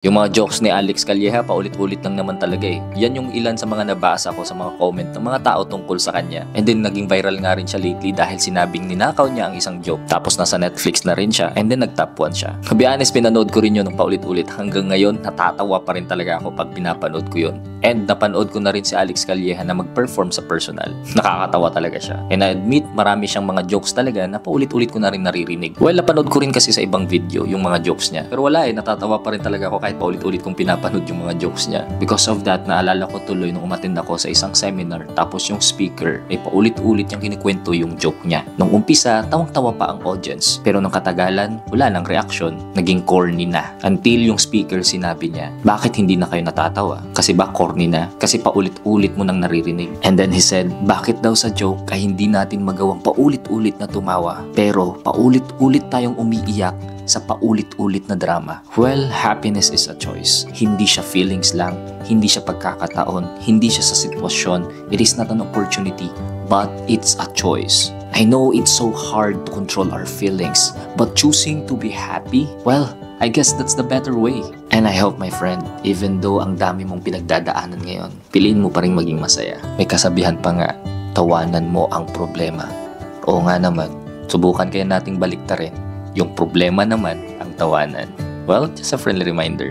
Yung mga jokes ni Alex Calleja, paulit-ulit lang naman talaga eh. Yan yung ilan sa mga nabasa ko sa mga comment ng mga tao tungkol sa kanya. And then naging viral nga rin siya lately dahil sinabing ninakaw niya ang isang joke. Tapos nasa Netflix na rin siya. And then nag-top 1 siya. To be honest, pinanood ko rin yun ng paulit-ulit. Hanggang ngayon, natatawa pa rin talaga ako pag pinapanood ko yun. And napanood ko na rin si Alex Calleja na mag-perform sa personal. Nakakatawa talaga siya. And I admit, marami siyang mga jokes talaga na paulit-ulit ko na rin naririnig. Well, napanood ko rin kasi sa ibang video yung mga jokes niya. Pero wala eh, natatawa pa rin talaga ako kahit paulit-ulit kong pinapanood yung mga jokes niya. Because of that, naalala ko tuloy nung umattend ako sa isang seminar tapos yung speaker ay paulit-ulit niyang kinikwento yung joke niya. Nung umpisa, tawang-tawa pa ang audience. Pero nung katagalan, wala nang reaction. Naging corny na. Until yung speaker sinabi niya, bakit hindi na kayo natatawa? Kasi ba corny na? Kasi paulit-ulit mo nang naririnig. And then he said, bakit daw sa joke ay hindi natin magawang paulit-ulit na tumawa? Pero paulit-ulit tayong umiiyak sa paulit-ulit na drama. Well, happiness is a choice. Hindi siya feelings lang, hindi siya pagkakataon, hindi siya sa sitwasyon. It is not an opportunity, but it's a choice. I know it's so hard to control our feelings, but choosing to be happy, well, I guess that's the better way. And I hope, my friend, even though ang dami mong pinagdadaanan ngayon, piliin mo pa rin maging masaya. May kasabihan pa nga, tawanan mo ang problema. Oo nga naman, subukan kaya nating baliktarin. Yung problema naman ang tawanan. Well, just a friendly reminder.